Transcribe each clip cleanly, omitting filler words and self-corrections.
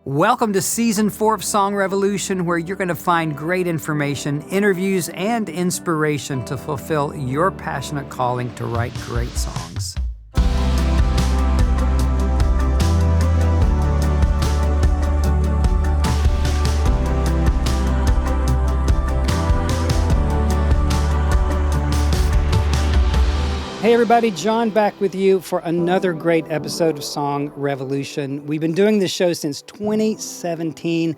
Welcome to Season 4 of Song Revolution, where you're going to find great information, interviews, and inspiration to fulfill your passionate calling to write great songs. Hey everybody, John back with you for another great episode of Song Revolution. We've been doing this show since 2017.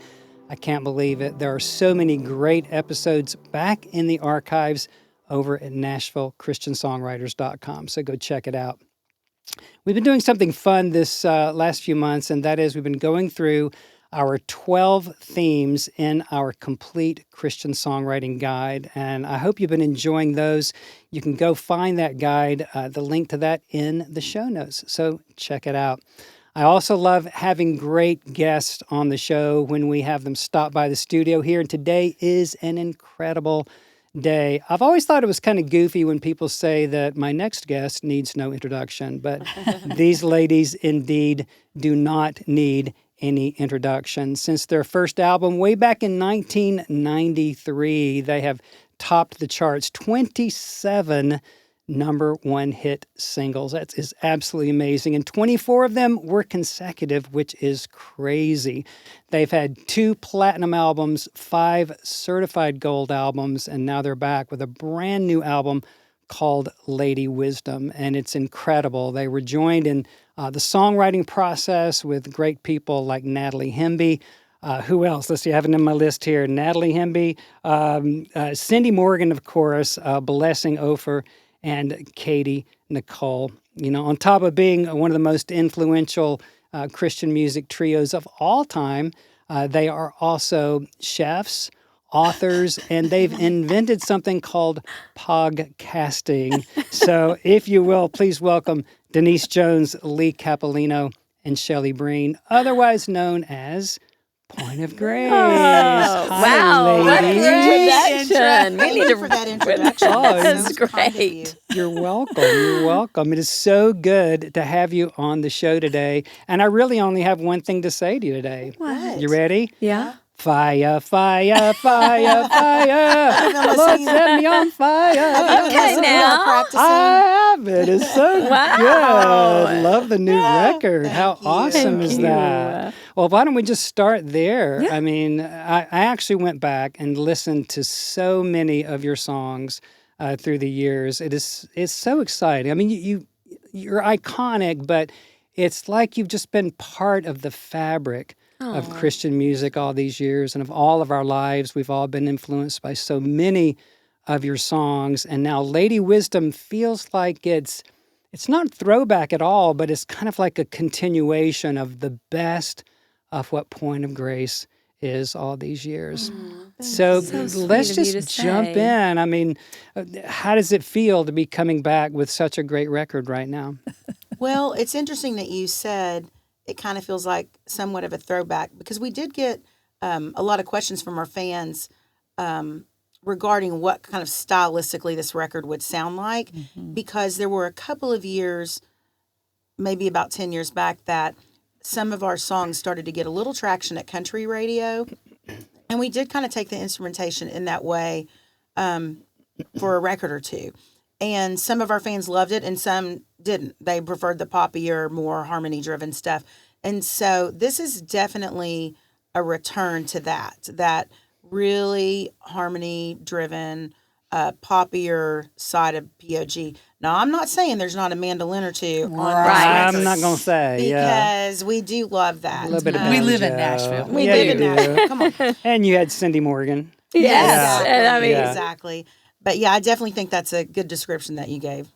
I can't believe it. There are so many great episodes back in the archives over at NashvilleChristianSongwriters.com, so go check it out. We've been doing something fun this last few months, and that is we've been going through our 12 themes in our complete Christian songwriting guide, and I hope you've been enjoying those. You can go find that guide, the link to that in the show notes, so check it out. I also love having great guests on the show when we have them stop by the studio here, and today is an incredible day. I've always thought it was kind of goofy when people say that my next guest needs no introduction, but these ladies indeed do not need any introduction. Since their first album way back in 1993, they have topped the charts, 27 number one hit singles. That is absolutely amazing. And 24 of them were consecutive, which is crazy. They've had 2 platinum albums, 5 certified gold albums, and now they're back with a brand new album called Lady Wisdom, and it's incredible. They were joined in the songwriting process with great people like Natalie Hemby. Who else? Let's see, I have it in my list here. Natalie Hemby, Cindy Morgan, of course, Blessing Ofer, and Katie Nicole. You know, on top of being one of the most influential Christian music trios of all time, they are also chefs, authors, and they've invented something called podcasting. So if you will, please welcome Denise Jones, Leigh Cappillino, and Shelley Breen, otherwise known as Point of Grace. Oh, wow. What a great introduction. Thank you for that introduction. That's great. You're welcome. You're welcome. It is so good to have you on the show today. And I really only have one thing to say to you today. What? You ready? Yeah. Fire, fire, fire, fire. Lord, set me on fire. Okay, now. I have it. It's so Wow. good. Love the new record. How you. awesome Thank is you. that? Well, why don't we just start there? Yeah. I mean, I actually went back and listened to so many of your songs through the years. It's so exciting. I mean, you're iconic, but it's like you've just been part of the fabric of Christian music all these years, and of all of our lives. We've all been influenced by so many of your songs, and now Lady Wisdom feels like it's not throwback at all, but it's kind of like a continuation of the best of what Point of Grace is all these years. So sweet let's of you to just jump say. in. I mean, how does it feel to be coming back with such a great record right now? Well, it's interesting that you said it kind of feels like somewhat of a throwback, because we did get a lot of questions from our fans regarding what kind of stylistically this record would sound like, because there were a couple of years, maybe about 10 years back, that some of our songs started to get a little traction at country radio, and we did kind of take the instrumentation in that way for a record or two. And some of our fans loved it, and some didn't. They preferred the poppier, more harmony-driven stuff. And so this is definitely a return to that really harmony-driven, poppier side of POG. Now, I'm not saying there's not a mandolin or two on Right. this I'm not going to say, yeah. because we do love that. A little bit of We live in banjo. Nashville. We Yeah, live you in do. Nashville. Come on. And you had Cindy Morgan. Yes. Exactly. And I mean, Yeah. Exactly. But yeah, I definitely think that's a good description that you gave.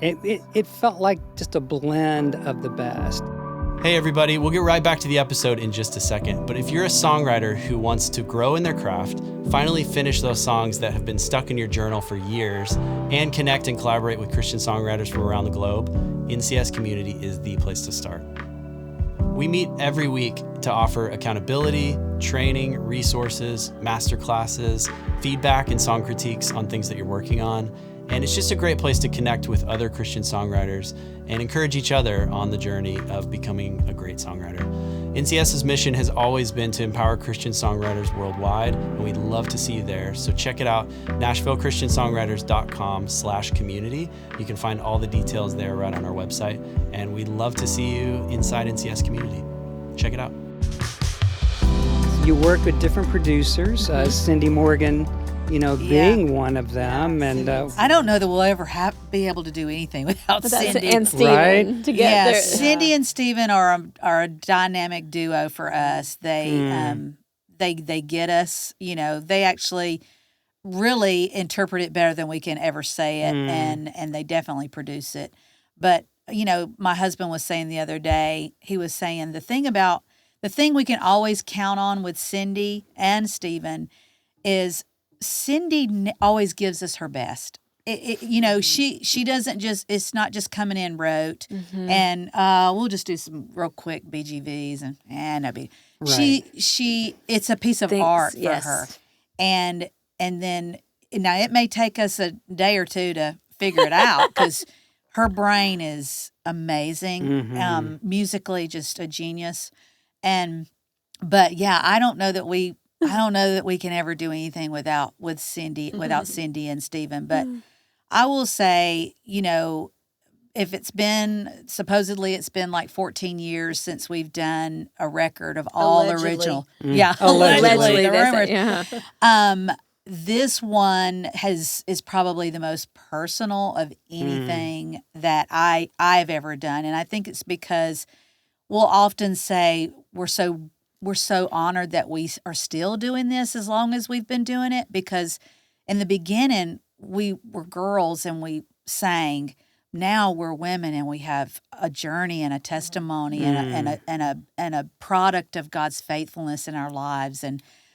It felt like just a blend of the best. Hey everybody, we'll get right back to the episode in just a second, but if you're a songwriter who wants to grow in their craft, finally finish those songs that have been stuck in your journal for years, and connect and collaborate with Christian songwriters from around the globe, NCS Community is the place to start. We meet every week to offer accountability, training, resources, masterclasses, feedback, and song critiques on things that you're working on. And it's just a great place to connect with other Christian songwriters and encourage each other on the journey of becoming a great songwriter. NCS's mission has always been to empower Christian songwriters worldwide, and we'd love to see you there. So check it out, NashvilleChristianSongwriters.com/community. You can find all the details there right on our website, and we'd love to see you inside NCS community. Check it out. You work with different producers, Cindy Morgan, being one of them. And I don't know that we'll ever be able to do anything without Cindy. And Stephen Right? to get there. Cindy and Stephen are a dynamic duo for us. They get us. They actually really interpret it better than we can ever say it, and they definitely produce it. But my husband was saying the other day, he was saying the thing we can always count on with Cindy and Stephen is Cindy always gives us her best. She doesn't just, it's not just coming in rote and we'll just do some real quick BGVs and no big. Right. She it's a piece of art for her. And then now it may take us a day or two to figure it out because her brain is amazing. Musically just a genius. But I don't know that we can ever do anything without Cindy and Stephen. But I will say, if supposedly it's been like 14 years since we've done a record of all the original. Yeah. Allegedly. This one is probably the most personal of anything that I've ever done. And I think it's because we'll often say we're so honored that we are still doing this as long as we've been doing it, because in the beginning we were girls and we sang. Now we're women and we have a journey and a testimony and a product of God's faithfulness in our lives.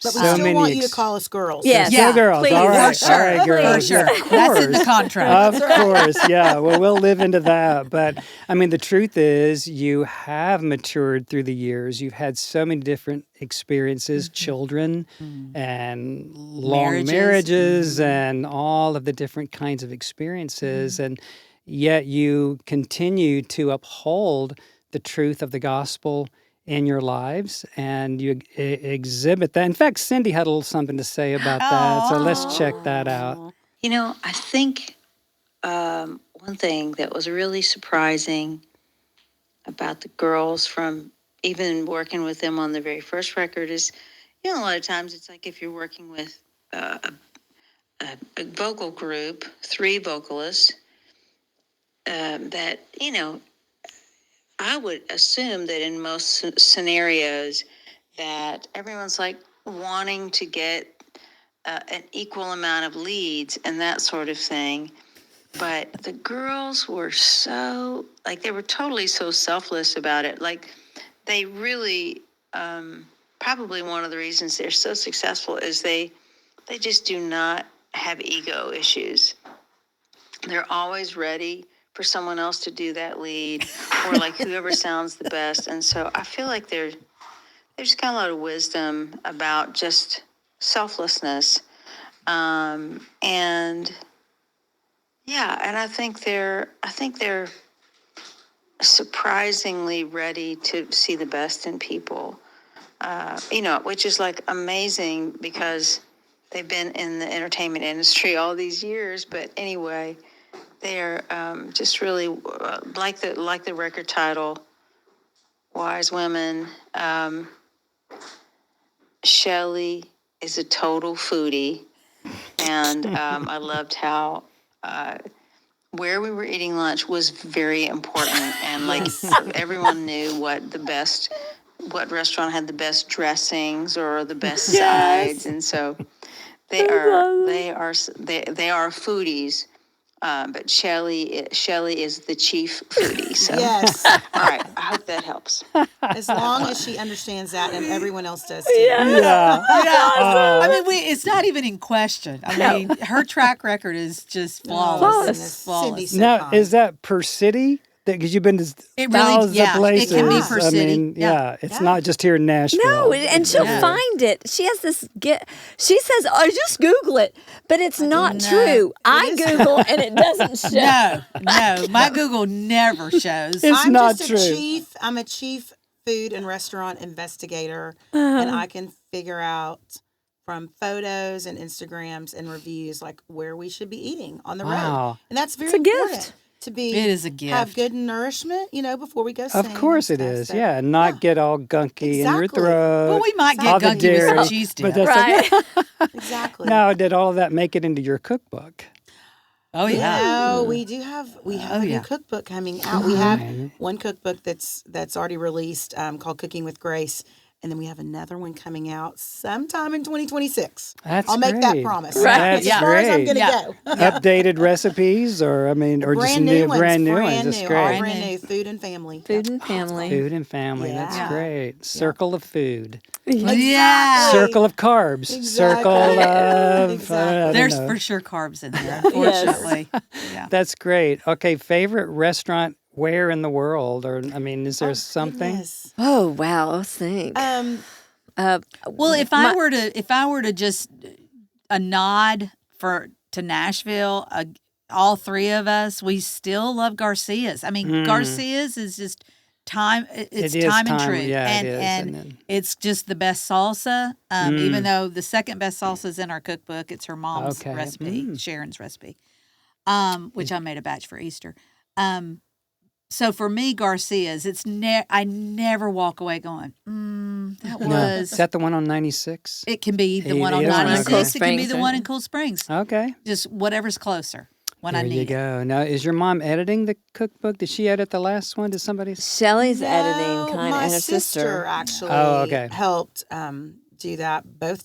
But we still want you to call us girls. Yes. Still girls. Please. All right. For sure. All right, girls. For sure. Of course. That's in the contract. Of course. Yeah. Well, we'll live into that. But I mean, the truth is you have matured through the years. You've had so many different experiences, children and long marriages and all of the different kinds of experiences. And yet you continue to uphold the truth of the gospel in your lives, and you exhibit that. In fact, Cindy had a little something to say about that, so let's check that out. I think one thing that was really surprising about the girls from even working with them on the very first record is, a lot of times it's like if you're working with a vocal group, 3 vocalists, that, I would assume that in most scenarios that everyone's like wanting to get an equal amount of leads and that sort of thing. But the girls were so, they were totally so selfless about it. They really, probably one of the reasons they're so successful is they just do not have ego issues. They're always ready for someone else to do that lead, or whoever sounds the best. And so I feel like they've just got a lot of wisdom about just selflessness. And I think they're surprisingly ready to see the best in people, which is amazing because they've been in the entertainment industry all these years. But anyway, they're just really like the record title, Wise Women. Shelley is a total foodie, and I loved how where we were eating lunch was very important, and everyone knew what restaurant had the best dressings or the best sides, and so they are foodies. But Shelley is the chief foodie. So. Yes. All right. I hope that helps. As long as she understands that and everyone else does too. Yeah. It's not even in question. Her track record is just flawless. Cindy's so Now, kind. is that per city Because you've been to It really- thousands yeah, of it places. can be per I city. mean, Yeah. it's Yeah. not just here in Nashville. No, and she'll find it. She has this she says, "I just Google it," but it's not No. true. I is. Google and it doesn't show. No, my Google never shows. It's I'm not just true. I'm a chief food and restaurant investigator, Uh-huh. and I can figure out from photos and Instagrams and reviews like where we should be eating on the road, Wow. and that's very It's a gift. important to be. It is a gift. Have good nourishment, before we go. Sing Of course and it stuff, is. so- Yeah, and not get all gunky in your Exactly. throat. Well, we might all get the gunky with some dairy, cheese but dip. that's Right. exactly. Now, did all of that make it into your cookbook? Oh yeah. No, we have a yeah. new cookbook coming out. We have one cookbook that's already released called Cooking with Grace, and then we have another one coming out sometime in 2026. That's I'll make that great. promise. Right. That's As far as I'm great. going to Yeah. go. Updated recipes, or just Brand new, new ones. brand new brand ones. That's new. great. All Brand brand new. new. Food and family. Food and family. Food and family. That's Yeah. great. Circle of food. Yeah. Circle of carbs. Circle of. Exactly. I don't There's know. for sure carbs in there, unfortunately. Yeah. That's great. Okay, favorite restaurant where in the world? Or, is there something? Goodness. Oh wow, let's think. Well, if I were to just a nod to Nashville, all three of us, we still love Garcia's. Garcia's is just time. It's It is time and time, truth, yeah, it and is, isn't it? it's just the best salsa. Even though the second best salsa is in our cookbook, it's her mom's Okay. recipe, Sharon's recipe, which I made a batch for Easter. So for me, Garcia's, I never walk away going, that No. was. Is that the one on 96? It can be the It one on is one on 96. Cold It can be Springs, the right? one in Cold Springs. Okay. Just whatever's closer when I There you need it. go. Now, is your mom editing the cookbook? Did she edit the last one? Did somebody? Shelley's No, editing kind of, my and her sister sister. actually Oh, okay. helped do that both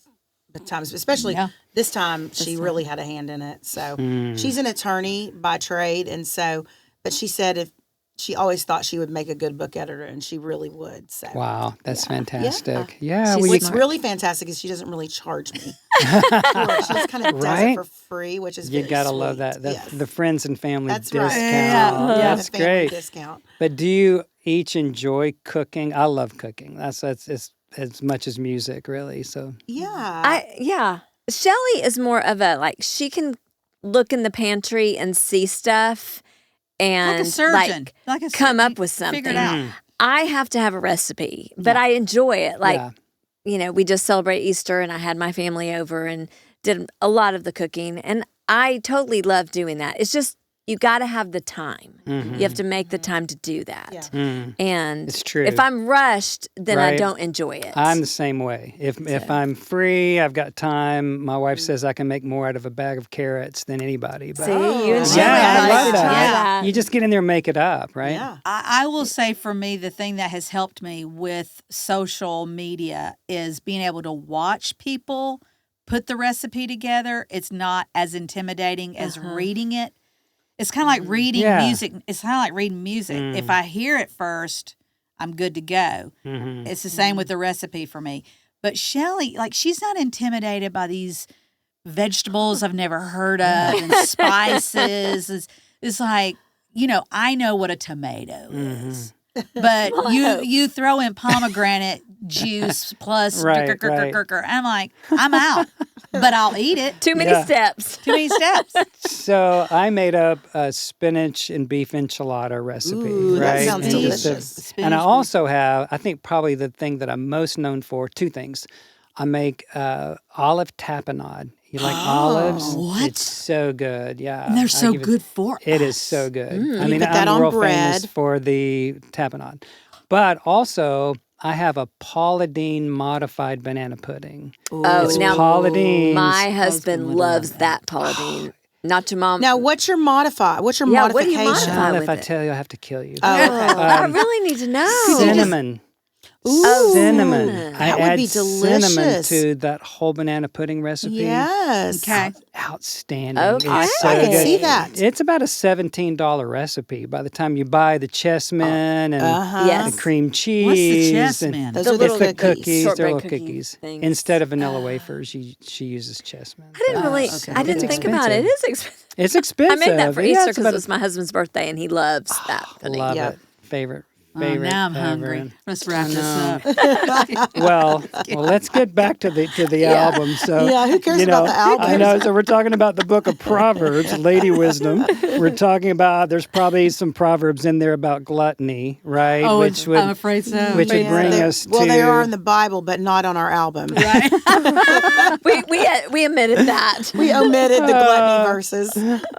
the times, especially Yeah. this time she really had a hand in it. So Hmm. she's an attorney by trade, and so but she said if she always thought she would make a good book editor, and she really would. So Wow, that's Yeah. fantastic. Yeah, She's well, what's smart. really fantastic is she doesn't really charge me. For it. She just kind of does Right? it for free, which is you very gotta sweet. love that. Yes. The friends and family That's discount. right. Yeah. That's the family great. discount. But do you each enjoy cooking? I love cooking. That's as much as music, really. So Yeah. Shelley is more of she can look in the pantry and see stuff and Like a surgeon. Like a come surgeon. up with something. Figure it out. I have to have a recipe, but I enjoy it. yeah. We just celebrate Easter and I had my family over and did a lot of the cooking. And I totally love doing that. It's just, you got to have the time. You have to make the time to do that. Yeah. And It's true. if I'm rushed, then I Right. don't enjoy it. I'm the same way. If I'm free, I've got time. My wife says I can make more out of a bag of carrots than anybody. But See, you and Oh. Shelley, yeah, I I'd like love to that. try Yeah. that. You just get in there and make it up, right? Yeah. I will say for me, the thing that has helped me with social media is being able to watch people put the recipe together. It's not as intimidating as reading it. It's kind of like reading Yeah. music. It's kind of like reading music. If I hear it first, I'm good to go. Mm-hmm. It's the same with the recipe for me. But Shelley, she's not intimidated by these vegetables I've never heard of and spices. It's like, I know what a tomato is. But you throw in pomegranate juice plus Right. I'm like, I'm out. But I'll eat it. Too many Yeah. steps. Too many steps. So I made up a spinach and beef enchilada recipe. Ooh, that right? sounds And just delicious. and I also have, I think probably the thing that I'm most known for, two things. I make olive tapenade. You like olives? what? It's so good. Yeah. And they're I so give it- good for It is us. so good. You I mean, put that I'm on real famous bread. for the tapenade. But also, I have a Paula Deen modified banana pudding. Oh, It's now Paula Deen's. my would husband love loves that. that Paula Deen. Not your mom. Now, what's your modify? What's your Yeah, what do you modification? modify? Well, if with I it. tell you, I have to kill you. Oh, okay. I really need to know. Cinnamon. Ooh, cinnamon. cinnamon. I That would add be cinnamon delicious. to that whole banana pudding recipe. Yes. Okay. Outstanding. Okay. It's so I can good. see that. It's about a $17 recipe by the time you buy the chessmen and Yes. the cream cheese. What's the and chessmen? Those The are little the the cookies. shortbread They're little cookie cookies. things. Instead of vanilla wafers, she uses chessmen. I didn't really. okay. I didn't It's think about it. It expensive. is expensive. It's expensive. I made that for Yeah, Easter it's because about it was my husband's birthday, and he loves that pudding. Love Yep. it. Favorite. Oh, now I'm ever. hungry. Let's wrap this know. up. Well, let's get back to the album. So Yeah, who cares about the album? I know. So we're talking about the book of Proverbs, Lady Wisdom. We're talking about there's probably some proverbs in there about gluttony, right? Oh, which would I'm afraid so. which would bring us to Well, they are in the Bible, but not on our album. Right. We omitted that. We omitted the gluttony verses.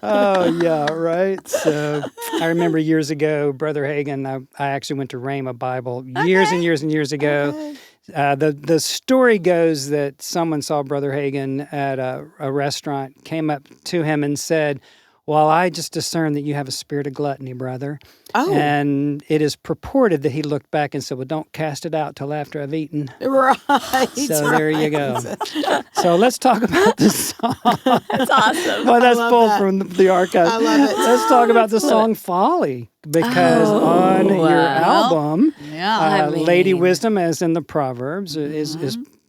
Oh yeah, right. So I remember years ago, Brother Hagin. I actually went to Rhema Bible years and years and years ago. The story goes that someone saw Brother Hagin at a restaurant, came up to him and said, "Well, I just discerned that you have a spirit of gluttony, brother." Oh. And it is purported that he looked back and said, "Well, don't cast it out till after I've eaten." Right. So there you go. So let's talk about the song. That's awesome. Well, that's love pulled that. from the archive. I love it. Let's talk about the song "Folly" because on your album, Yeah. Lady Wisdom, as in the Proverbs, is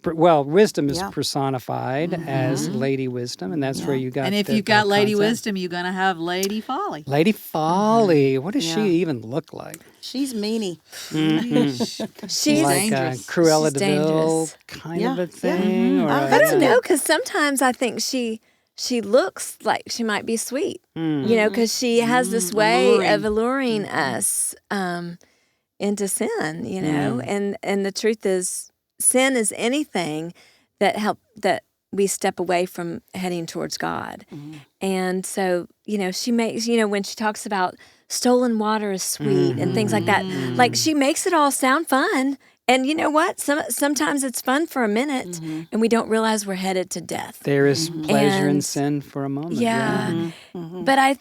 wisdom is Yeah. personified as Lady Wisdom, and that's where you got. And if the you've got whole Lady concept. Wisdom, you're going to have Lady Folly. Lady Folly. What does Yeah. she even look like? She's meanie. She's Like dangerous. Cruella She's de Vil dangerous. kind Yeah, of a yeah. thing. Or I don't know, because sometimes I think she looks like she might be sweet, you know, because she has this way of alluring us into sin, you know, and the truth is, sin is anything that we step away from heading towards God, and so she makes when she talks about stolen water is sweet and things like that, like she makes it all sound fun. And you know what? Sometimes it's fun for a minute, and we don't realize we're headed to death. there is pleasure in And- sin for a moment. Yeah. But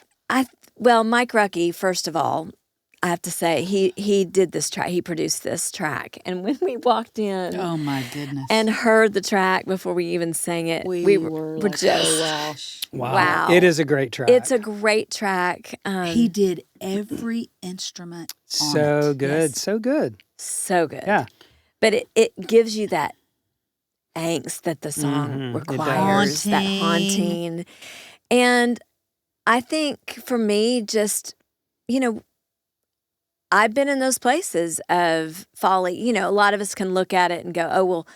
well, Mike Rucky, first of all, I have to say, he did this track. He produced this track. And when we walked in Oh, my goodness. and heard the track before we even sang it, we were like, just, Wow. wow. It is a great track. It's a great track. he did every instrument on so it. good. Yes. So good. So good. Yeah. But it gives you that angst that the song It does. requires, that haunting. And I think for me, just, I've been in those places of folly. A lot of us can look at it and go, oh, well,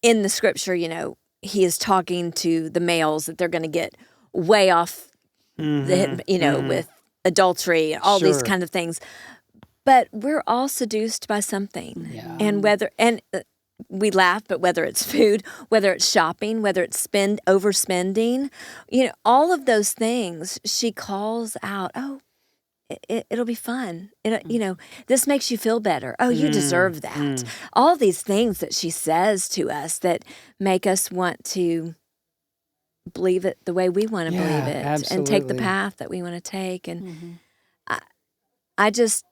in the scripture, he is talking to the males that they're going to get way off, with adultery and all these Sure. kind of things. But we're all seduced by something. Yeah. And we laugh, but whether it's food, whether it's shopping, whether it's overspending, all of those things, she calls out, oh, it'll be fun. This makes you feel better. Oh, you deserve that. All these things that she says to us that make us want to believe it the way we want to Yeah, believe it and take the absolutely. path that we want to take. And I just,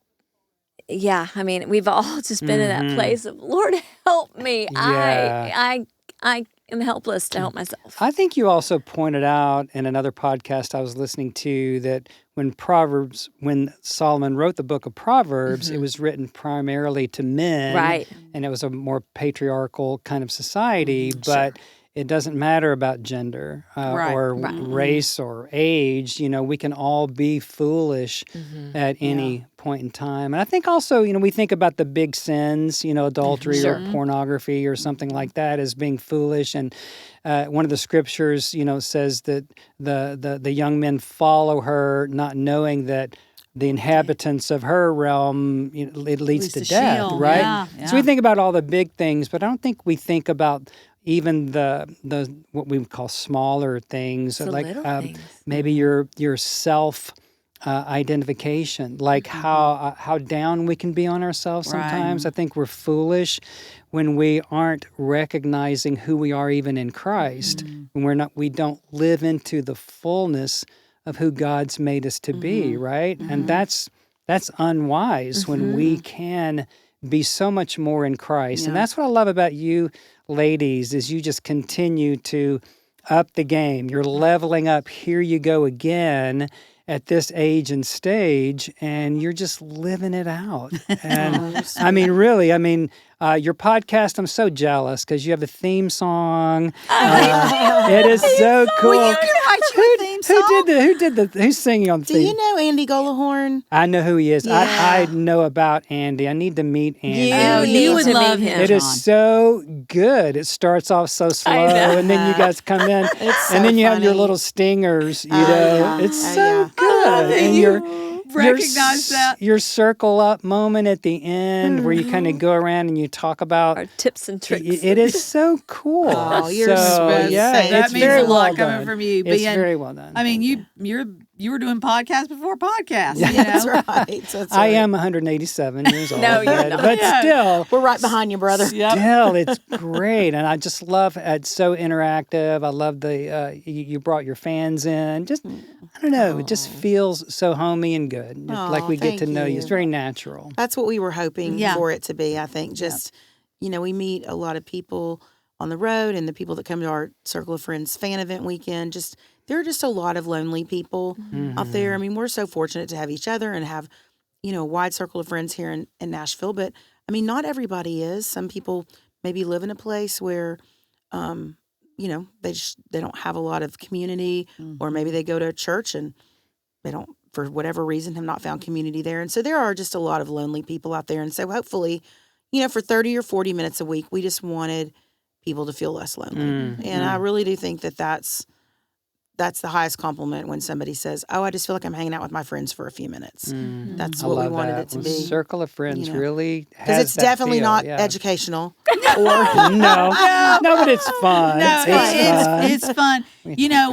we've all just been in that place of, Lord, help me. Yeah. I am helpless to help myself. I think you also pointed out in another podcast I was listening to that when Solomon wrote the book of Proverbs, it was written primarily to men. Right. And it was a more patriarchal kind of society, but it doesn't matter about gender or race or age. We can all be foolish at any point in time. And I think also, we think about the big sins, adultery or pornography or something like that as being foolish. And one of the scriptures, says that the young men follow her, not knowing that the inhabitants of her realm, it leads to death, Sheol. right? Yeah, So we think about all the big things, but I don't think we think about even the what we would call smaller things, The like little things. maybe your self identification, like how down we can be on ourselves sometimes. I think we're foolish when we aren't recognizing who we are even in Christ, when we don't live into the fullness of who God's made us to be, right? And that's unwise when we can be so much more in Christ. And Yeah. that's what I love about you ladies, is you just continue to up the game. You're leveling up. Here you go again at this age and stage, and you're just living it out. And I mean, really, your podcast, I'm so jealous because you have a theme song. It is so cool. Well, you can write you a theme song. Who's singing on Do theme? you know Andy Golahorn? I know who he is. Yeah. I know about Andy. I need to meet Andy. Oh, you would love him. It is so good. It starts off so slow, and then you guys come in, It's so and then you have your funny. little stingers. You know, yeah. it's Oh, so yeah. good. that And you recognize that. your circle up moment at the end, where you kind of go around and you talk about. Our tips and tricks. It is so cool. Oh, you're so so yeah, sweet. That it's means very a lot well coming done. from you. It's Being- very well done. I mean, you were doing podcasts before podcasts. Yeah. You know? That's right. That's I right. am 187 years old. No, you're not. But Yeah. still, We're right behind you, brother. still, it's great, and I just love it's so interactive. I love the you brought your fans in. Just I don't know, it just feels so homey and good. Just like we get thank to know you. you. It's very natural. That's what we were hoping Yeah. for it to be. I think just, we meet a lot of people on the road, and the people that come to our Circle of Friends fan event weekend, there are just a lot of lonely people out there. I mean, we're so fortunate to have each other and have, a wide circle of friends here in Nashville. But I mean, not everybody is. Some people maybe live in a place where, they don't have a lot of community, or maybe they go to a church and they don't, for whatever reason, have not found community there. And so there are just a lot of lonely people out there. And so hopefully, for 30 or 40 minutes a week, we just wanted people to feel less lonely. And I really do think that that's the highest compliment when somebody says, "Oh, I just feel like I'm hanging out with my friends for a few minutes." That's I what we love wanted that. it to Well, be. Circle of Friends really Because has it's that definitely feel, not yeah. educational. No, but it's fun. No, fun. it's fun.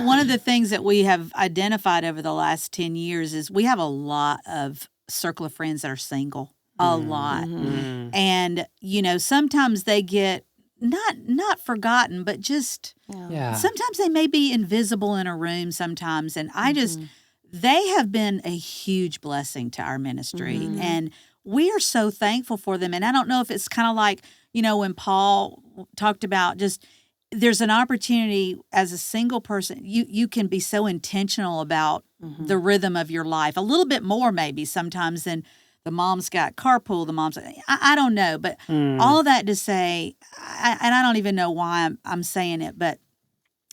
One of the things that we have identified over the last 10 years is we have a lot of circle of friends that are single, a lot. And, sometimes they get not forgotten, but just Yeah. sometimes they may be invisible in a room sometimes. And they have been a huge blessing to our ministry. And we are so thankful for them. And I don't know if it's kind of like, when Paul talked about just there's an opportunity as a single person, you can be so intentional about the rhythm of your life, a little bit more maybe sometimes than the mom's got carpool, the mom's, I don't know. But all that to say, and I don't even know why I'm saying it, but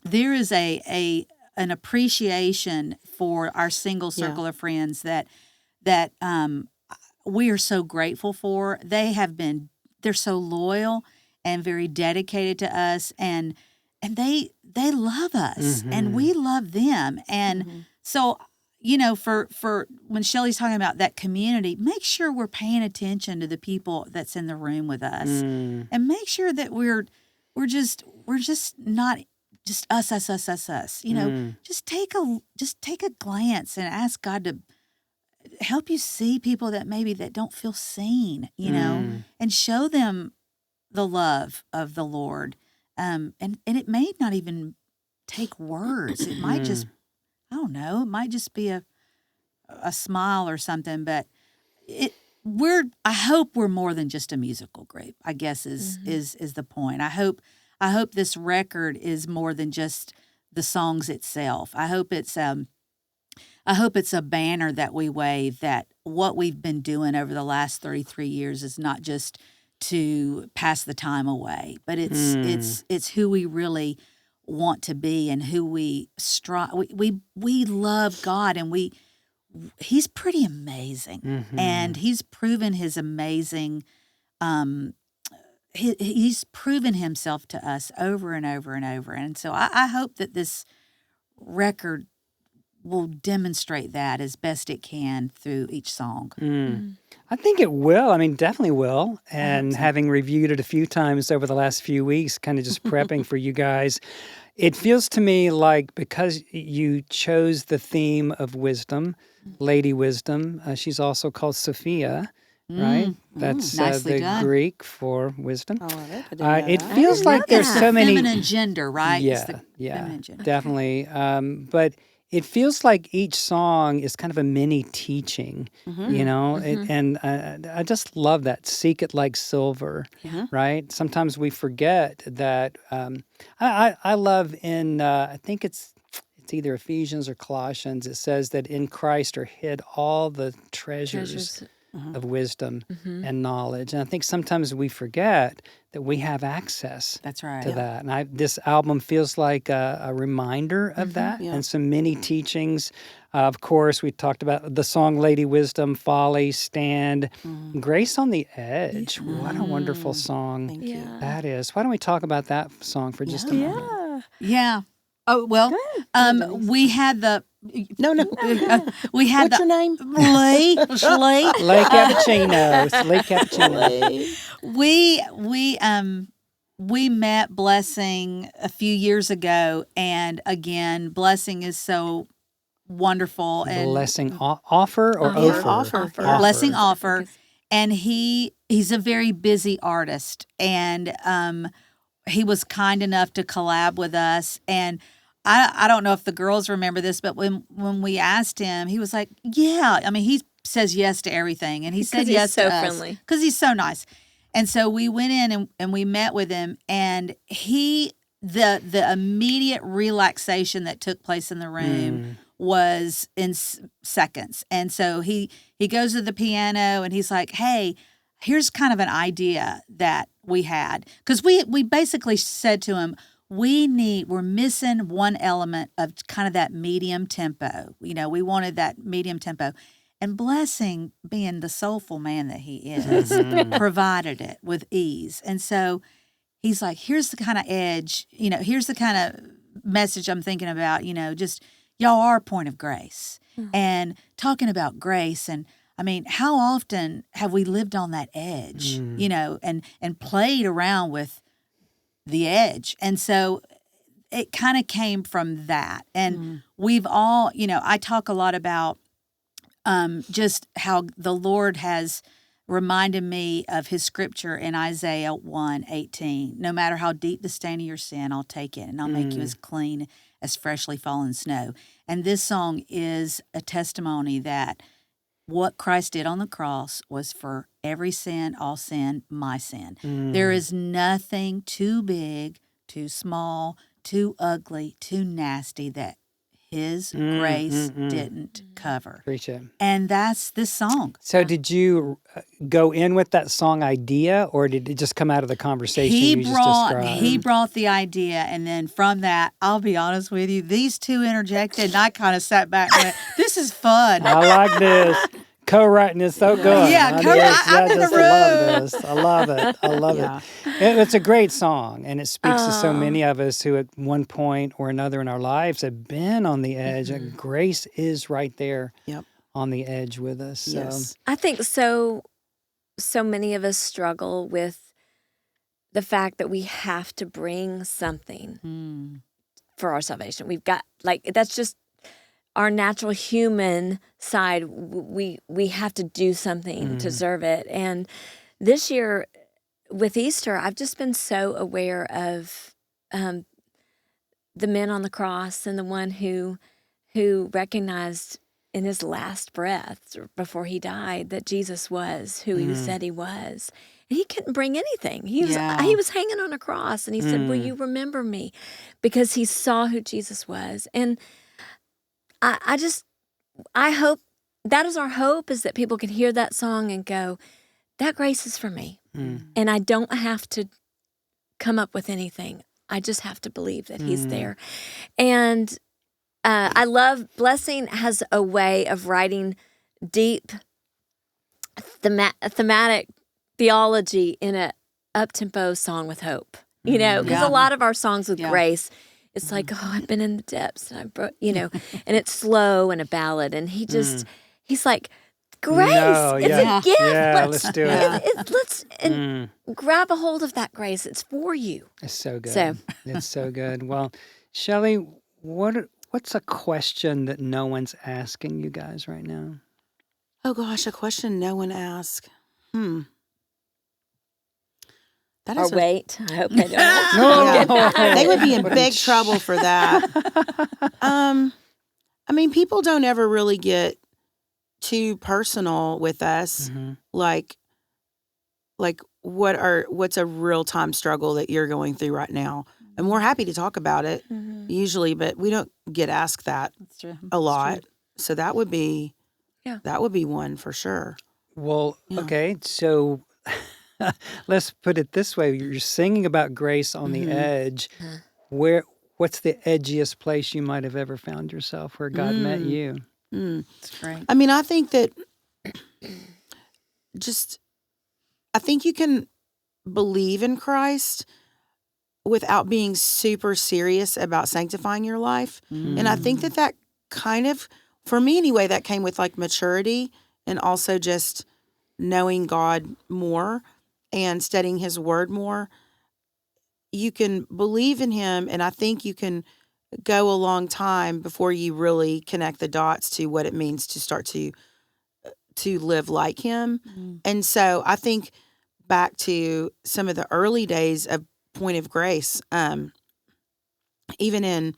there is an appreciation for our single circle of friends that we are so grateful for. They're so loyal and very dedicated to us, and they love us, and we love them. And so, for when Shelley's talking about that community, make sure we're paying attention to the people that's in the room with us, and make sure that we're just not just us. Just take a glance and ask God to help you see people that don't feel seen, and show them the love of the Lord. And it may not even take words. It might just, I don't know, it might just be a smile or something, but I hope we're more than just a musical group, I guess is the point. I hope this record is more than just the songs itself. I hope it's a banner that we wave, that what we've been doing over the last 33 years is not just to pass the time away, but it's who we really want to be and who we strive. We love God, and He's pretty amazing, and He's proven His amazing. He's proven Himself to us over and over and over, and so I hope that this record will demonstrate that as best it can through each song. I think it will. I mean, definitely will. And having reviewed it a few times over the last few weeks, kind of just prepping for you guys, it feels to me like because you chose the theme of wisdom, Lady Wisdom, she's also called Sophia, right? That's nicely the done. Greek for wisdom. I love it. I didn't know It that. feels like there's It's the so many... feminine gender, right? It's the Yeah, feminine gender. definitely. But it feels like each song is kind of a mini teaching, you know, and I just love that. Seek it like silver, right? Sometimes we forget that. I love in, I think it's either Ephesians or Colossians, it says that in Christ are hid all the treasures of wisdom and knowledge. And I think sometimes we forget that we have access That's right. to that. And this album feels like a reminder of that and some mini teachings. Of course, we talked about the song Lady Wisdom, Folly, Stand, Grace on the Edge. What a wonderful song Thank you. that is. Why don't we talk about that song for just a moment? Yeah. Oh, well, we had the... No. we had What's your name? Leigh Cappillino. Leigh Cappillino. We met Blessing a few years ago, and again, Blessing is so wonderful. And Blessing offer or offer? Blessing offer. And he's a very busy artist, and he was kind enough to collab with us. And I don't know if the girls remember this, but when we asked him, he was like, yeah. I mean, he says yes to everything. And he said yes to us. He's so friendly. Because he's so nice. And so we went in and we met with him. And the immediate relaxation that took place in the room was in seconds. And so he goes to the piano and he's like, hey, here's kind of an idea that we had. Because we basically said to him, we're missing one element of kind of that medium tempo. You know, we wanted that medium tempo. And Blessing, being the soulful man that he is, provided it with ease. And so he's like, here's the kind of edge, you know, here's the kind of message I'm thinking about, you know, just y'all are a point of grace. And talking about grace, and I mean, how often have we lived on that edge, you know, and played around with the edge? And so it kind of came from that. And we've all, you know, I talk a lot about just how the Lord has reminded me of his scripture in Isaiah 1:18. No matter how deep the stain of your sin, I'll take it, and I'll make you as clean as freshly fallen snow. And this song is a testimony that what Christ did on the cross was for every sin, all sin, my sin. There is nothing too big, too small, too ugly, too nasty that his grace didn't cover. Preach it. And that's this song. So did you go in with that song idea, or did it just come out of the conversation you just described? He brought the idea, and then from that, I'll be honest with you, these two interjected, and I kind of sat back and went, this is fun. I like this. Co-writing is so good. Yeah, I'm in the room. I love it. I love it. It's a great song, and it speaks to so many of us who at one point or another in our lives have been on the edge. And grace is right there on the edge with us. So. Yes. I think so many of us struggle with the fact that we have to bring something for our salvation. We've got, that's just our natural human side. We have to do something to deserve it. And this year with Easter, I've just been so aware of the men on the cross and the one who recognized in his last breath before he died that Jesus was who he said he was. And he couldn't bring anything. He was hanging on a cross, and he said, will you remember me? Because he saw who Jesus was. And I hope, that is our hope, is that people can hear that song and go, that grace is for me. And I don't have to come up with anything. I just have to believe that he's there. And I love, Blessing has a way of writing deep thematic theology in a up-tempo song with hope. You know, because a lot of our songs with grace, it's like, oh, I've been in the depths, and and it's slow and a ballad, and he's like, grace, it's a gift. Yeah, let's do it. Let's grab a hold of that grace. It's for you. It's so good. It's so good. Well, Shelley, what's a question that no one's asking you guys right now? Oh gosh, a question no one asked. Wait, I hope they don't. They would be in big trouble for that. I mean, people don't ever really get too personal with us, like what's a real time struggle that you're going through right now, and we're happy to talk about it usually, but we don't get asked that That's true. a lot. True. So that would be Yeah. that would be one for sure. Well, Yeah. okay, so let's put it this way: you're singing about grace on the edge. What's the edgiest place you might have ever found yourself where God met you? That's great. I mean, I think that I think you can believe in Christ without being super serious about sanctifying your life. And I think that kind of, for me anyway, that came with like maturity and also just knowing God more and studying his word more. You can believe in him, and I think you can go a long time before you really connect the dots to what it means to start to live like him. And so I think back to some of the early days of Point of Grace, even in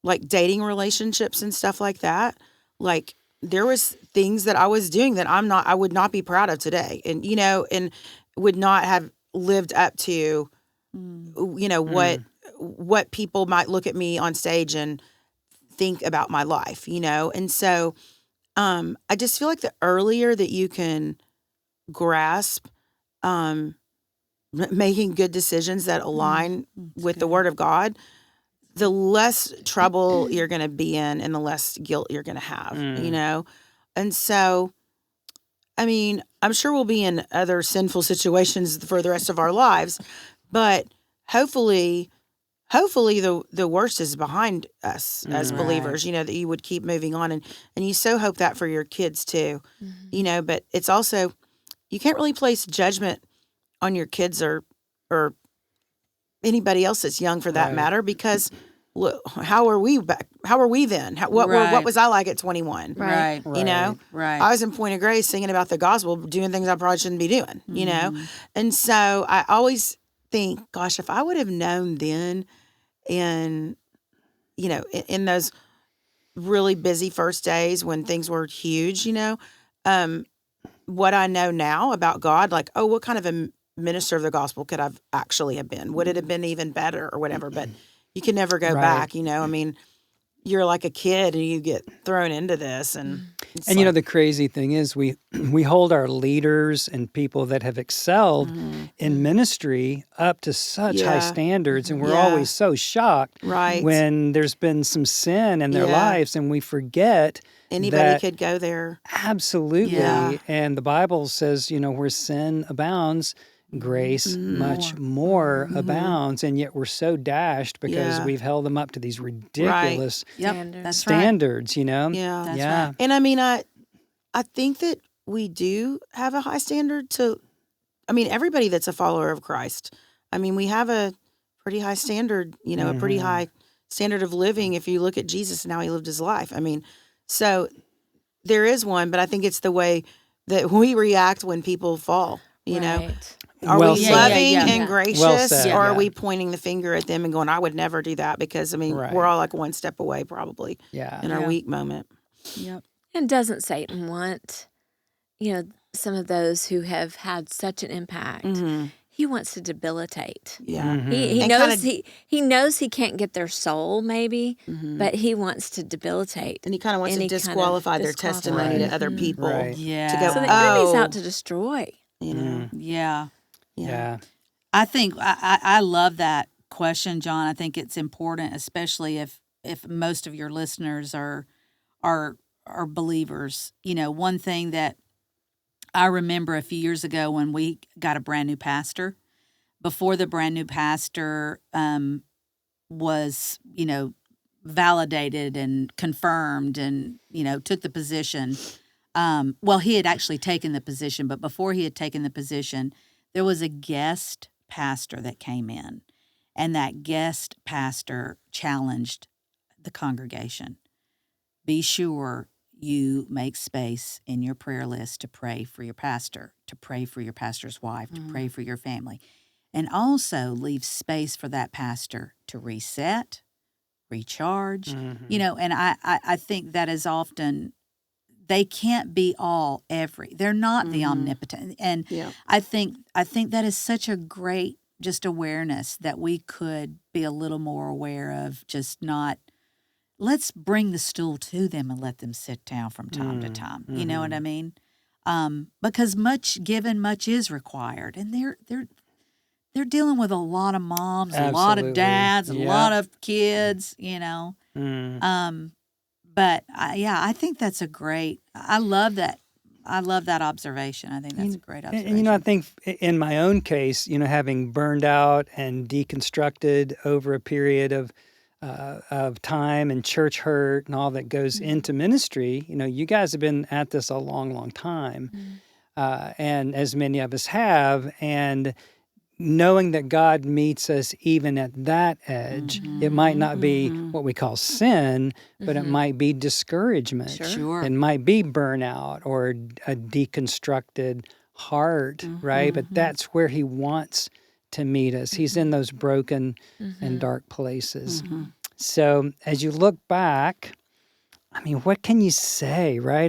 like dating relationships and stuff like that, like there was things that I was doing that I would not be proud of today, and and would not have lived up to what people might look at me on stage and think about my life, and so I just feel like the earlier that you can grasp making good decisions that align with the word of God, the less trouble you're going to be in and the less guilt you're going to have, And so, I mean, I'm sure we'll be in other sinful situations for the rest of our lives, but hopefully the worst is behind us as believers, that you would keep moving on. And you so hope that for your kids too, but it's also, you can't really place judgment on your kids or anybody else that's young for that matter, because look, how are we then? What was I like at 21? Right. Right. I was in Point of Grace singing about the gospel, doing things I probably shouldn't be doing, And so I always think, gosh, if I would have known then in those really busy first days when things were huge, what I know now about God, like, oh, what kind of a minister of the gospel could I've actually have been? Would it have been even better or whatever? But you can never go back, I mean, you're like a kid and you get thrown into this. And the crazy thing is we hold our leaders and people that have excelled in ministry up to such high standards, and we're always so shocked when there's been some sin in their lives, and we forget anybody could go there. Absolutely. Yeah. And the Bible says, where sin abounds, grace much more abounds, and yet we're so dashed because we've held them up to these ridiculous standards, Yeah. That's right. And I mean, I think that we do have a high standard everybody that's a follower of Christ. I mean, we have a pretty high standard, a pretty high standard of living if you look at Jesus and how he lived his life. I mean, so there is one, but I think it's the way that we react when people fall, know. Are we loving and gracious, or are we pointing the finger at them and going, I would never do that? Because, I mean, we're all like one step away probably in our weak moment. Yep. And doesn't Satan want, some of those who have had such an impact? He wants to debilitate. Yeah. He knows he knows he can't get their soul, maybe, but he wants to debilitate. And he kind of wants to disqualify their testimony to other people. Yeah. To go, so the enemy's out to destroy. Yeah. Yeah. I think I love that question, John. I think it's important, especially if most of your listeners are believers. One thing that I remember a few years ago when we got a brand new pastor, before the brand new pastor was, validated and confirmed and, took the position. He had actually taken the position, but before he had taken the position, there was a guest pastor that came in, and that guest pastor challenged the congregation. Be sure you make space in your prayer list to pray for your pastor, to pray for your pastor's wife, to pray for your family, and also leave space for that pastor to reset, recharge, and I think that is often, they can't be all they're not the omnipotent. And I think that is such a great just awareness that we could be a little more aware of, just not, let's bring the stool to them and let them sit down from time to time. You know what I mean? Because much given, much is required. And they're dealing with a lot of moms, a lot of dads, a lot of kids, But I think that's I love that. I love that observation. I think that's a great observation. And I think in my own case, having burned out and deconstructed over a period of time and church hurt and all that goes into ministry, you guys have been at this a long, long time, and as many of us have, and knowing that God meets us even at that edge. It might not be what we call sin, but it might be discouragement. Sure. It might be burnout or a deconstructed heart, right? But that's where he wants to meet us. He's in those broken and dark places. So as you look back, what can you say, right?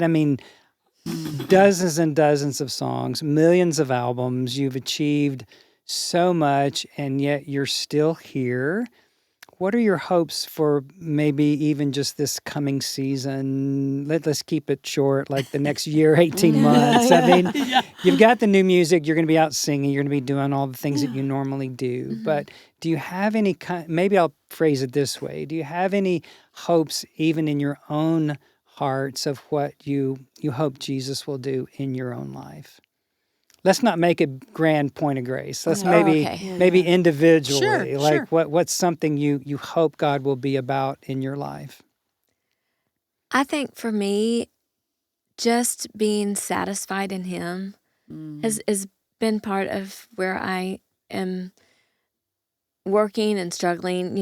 Dozens and dozens of songs, millions of albums, you've achieved so much, and yet you're still here. What are your hopes for maybe even just this coming season? Let's keep it short, like the next year, 18 months. You've got the new music. You're going to be out singing. You're going to be doing all the things that you normally do. But do you have any maybe I'll phrase it this way. Do you have any hopes even in your own hearts of what you hope Jesus will do in your own life? Let's not make a grand point of grace. Let's maybe individually, sure. What's something you hope God will be about in your life? I think for me, just being satisfied in Him has been part of where I am working and struggling.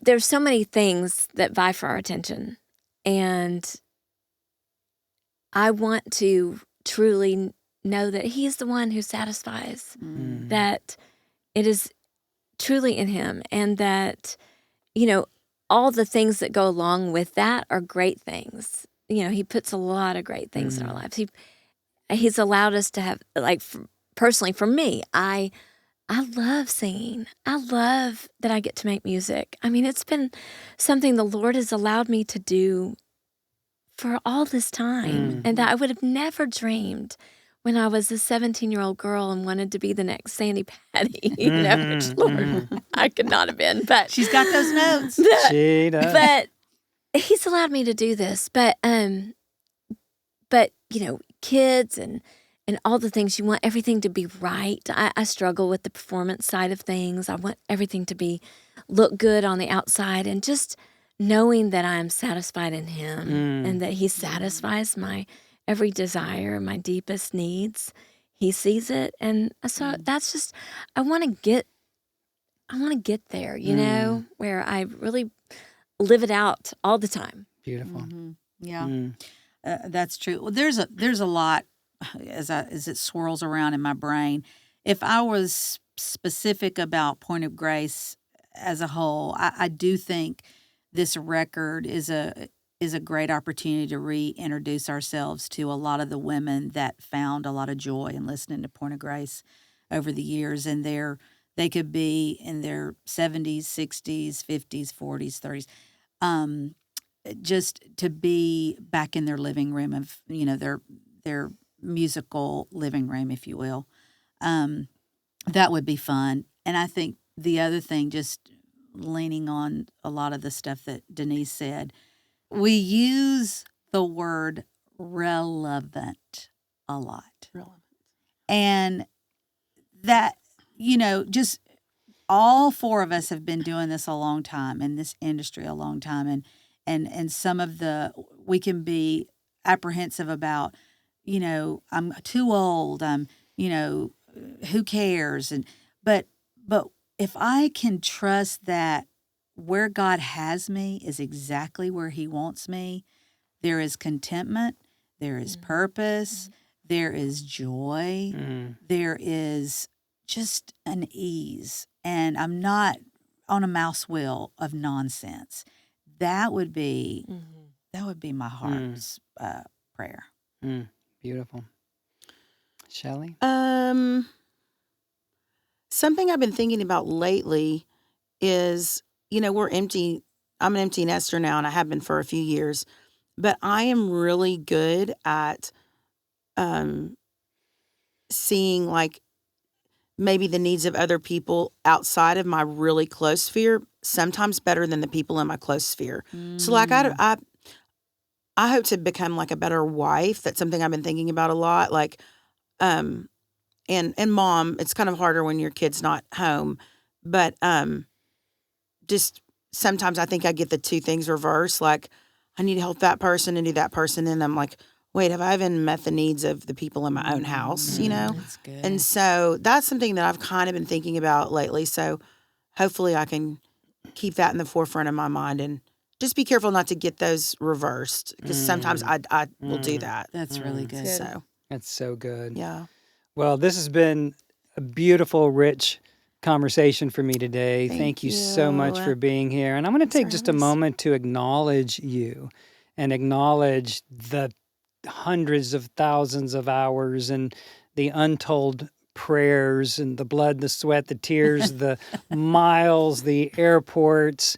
There's so many things that vie for our attention, and I want to truly know that He is the one who satisfies, that it is truly in Him, and that, all the things that go along with that are great things. He puts a lot of great things in our lives. He's allowed us to have, personally for me, I love singing. I love that I get to make music. It's been something the Lord has allowed me to do for all this time, and that I would have never dreamed when I was a 17-year-old girl and wanted to be the next Sandy Patty, which, Lord, I could not have been. But she's got those notes. She does. But He's allowed me to do this. But kids and all the things, you want everything to be right. I struggle with the performance side of things. I want everything to look good on the outside, and just knowing that I'm satisfied in Him and that He satisfies my every desire, my deepest needs. He sees it, and so that's just, I want to get there, where I really live it out all the time. Beautiful. Yeah, that's true. Well, there's a lot as it swirls around in my brain. If I was specific about Point of Grace as a whole, I do think this record is a great opportunity to reintroduce ourselves to a lot of the women that found a lot of joy in listening to Point of Grace over the years. And they could be in their 70s, 60s, 50s, 40s, 30s, just to be back in their living room of, their musical living room, if you will. That would be fun. And I think the other thing, just leaning on a lot of the stuff that Denise said, we use the word relevant a lot. And that, just all four of us have been doing this a long time, in this industry a long time. And some of we can be apprehensive about, I'm too old, who cares? But if I can trust that where God has me is exactly where He wants me, there is contentment, there is purpose, there is joy, Mm. there is just an ease, and I'm not on a mouse wheel of nonsense. That would be my heart's prayer. Mm. Beautiful. Shelley? Something I've been thinking about lately is, we're empty. I'm an empty nester now, and I have been for a few years. But I am really good at seeing, like, maybe the needs of other people outside of my really close sphere, sometimes better than the people in my close sphere. So, like, I hope to become, like, a better wife. That's something I've been thinking about a lot. Like, and mom, it's kind of harder when your kid's not home. But just sometimes I think I get the two things reversed. Like, I need to help that person and do that person. And I'm like, wait, have I even met the needs of the people in my own house, That's good. And so that's something that I've kind of been thinking about lately. So hopefully I can keep that in the forefront of my mind and just be careful not to get those reversed, because sometimes I will do that. That's really good. So, That's so good. yeah. Well, this has been a beautiful, rich conversation for me today. Thank you so much you. for being here. And I'm going to take just a moment to acknowledge you and acknowledge the hundreds of thousands of hours and the untold prayers and the blood, the sweat, the tears, the miles, the airports,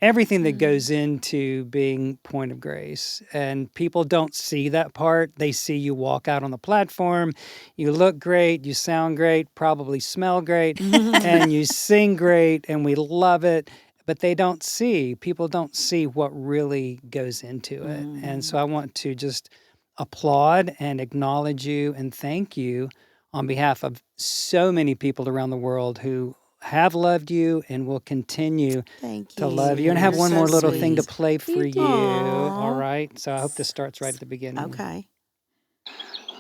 everything that goes into being Point of Grace. And people don't see that part. They see you walk out on the platform, you look great, you sound great, probably smell great, and you sing great, and we love it. But people don't see what really goes into it. And so I want to just applaud and acknowledge you and thank you on behalf of so many people around the world who have loved you and will continue to love you. And I have one more little thing to play for you. All right. So I hope this starts right at the beginning. Okay.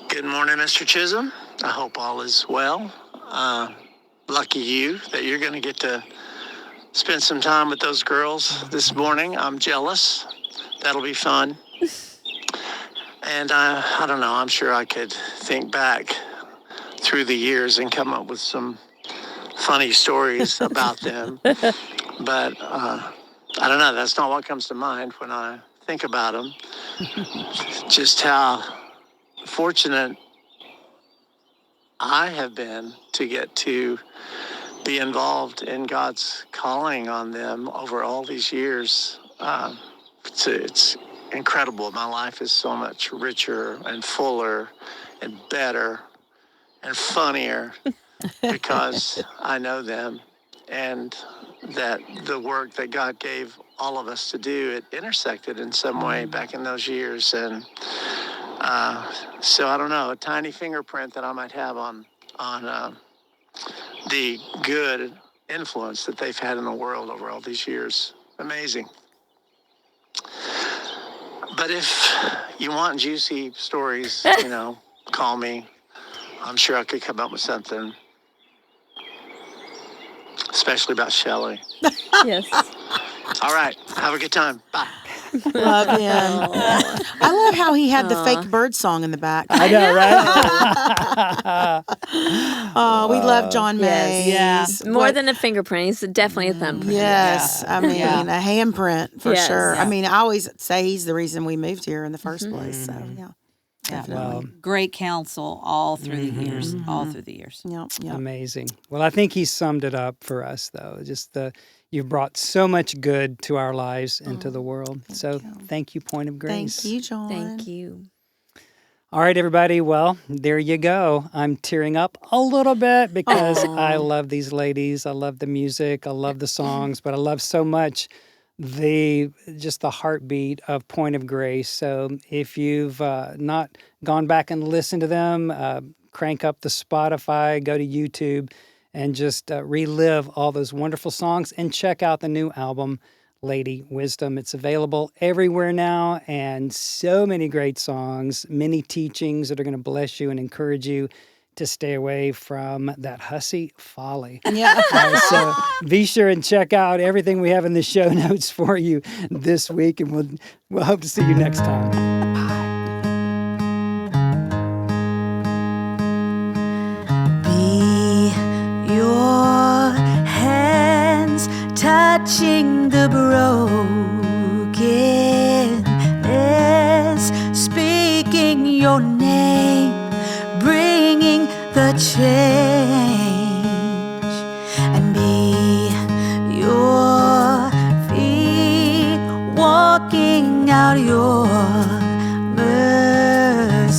Good morning, Mr. Chisum. I hope all is well. Lucky you that you're going to get to spend some time with those girls this morning. I'm jealous. That'll be fun. And I don't know, I'm sure I could think back through the years and come up with some funny stories about them. But I don't know, that's not what comes to mind when I think about them. Just how fortunate I have been to get to be involved in God's calling on them over all these years. It's incredible. My life is so much richer and fuller and better and funnier because I know them, and that the work that God gave all of us to do, it intersected in some way back in those years. And so I don't know, a tiny fingerprint that I might have on the good influence that they've had in the world over all these years. Amazing. But if you want juicy stories, call me. I'm sure I could come up with something, especially about Shelley. Yes. All right. Have a good time. Bye. Love him. I love how he had the fake bird song in the back. I know, right? Oh, we love John Mays. Yeah. More than a fingerprint. He's definitely a thumbprint. Yes. I mean, a handprint for Yes. sure. Yeah. I mean, I always say he's the reason we moved here in the first place. So, yeah. Definitely. Well, Great counsel all through the years. All through the years. Yep. Yep. amazing. Well, I think he summed it up for us, though. Just you've brought so much good to our lives and to the world. So thank you, Point of Grace. Thank you, John. Thank you. All right, everybody. Well, there you go. I'm tearing up a little bit because I love these ladies. I love the music. I love the songs, but I love so much the heartbeat of Point of Grace. So if you've not gone back and listened to them, crank up the Spotify, go to YouTube, and just relive all those wonderful songs and check out the new album, Lady Wisdom. It's available everywhere now, and so many great songs, many teachings that are going to bless you and encourage you to stay away from that hussy Folly. Yeah. So be sure and check out everything we have in the show notes for you this week, and we'll hope to see you next time. Bye. touching the brokenness, speaking your name, bringing the change, and be your feet, walking out your mercy,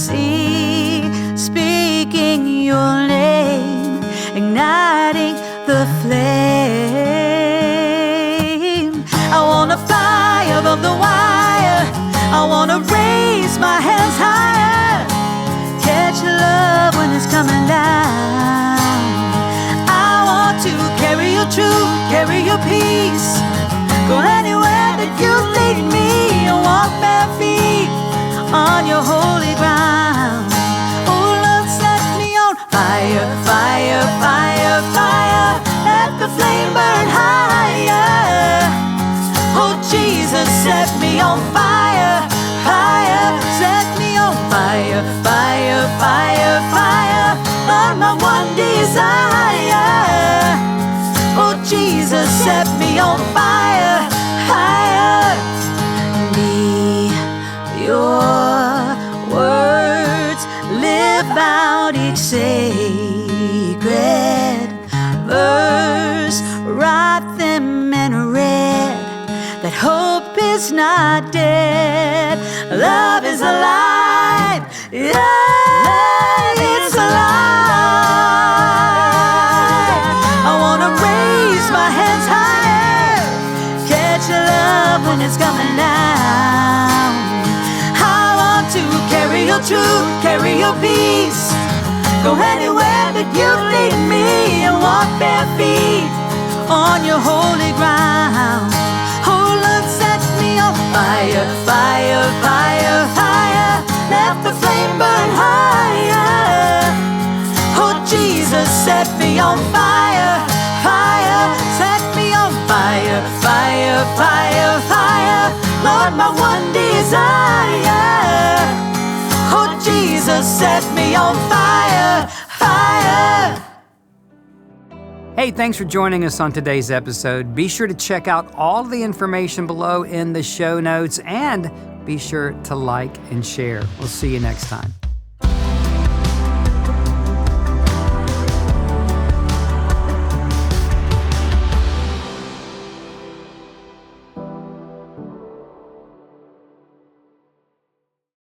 speaking your name, igniting the flame. I wanna fly above the wire, I wanna raise my hands higher, catch love when it's coming down. I want to carry your truth, carry your peace, go anywhere that you lead me, and walk bare feet on your holy ground. Oh Lord, set me on fire, fire, fire, fire, let the flame burn higher. Oh Jesus, set me on fire, fire, set me on fire, fire, fire, fire, Lord, my one desire. Oh Jesus, set me on fire, fire. Be your words, live out each sacred verse, write them in red, that hope is not dead. Love is alive, yeah, it's alive. I wanna raise my hands higher, catch love when it's coming down. I want to carry your truth, carry your peace, go anywhere that you lead me, and walk bare feet on your holy ground. Oh Lord, set me on fire, fire, fire, fire, let the flame burn higher. Oh Jesus, set me on fire, fire, set me on fire, fire, fire, fire, Lord, my one desire. Oh Jesus, set me on fire, fire. Hey, thanks for joining us on today's episode. Be sure to check out all the information below in the show notes, and be sure to like and share. We'll see you next time.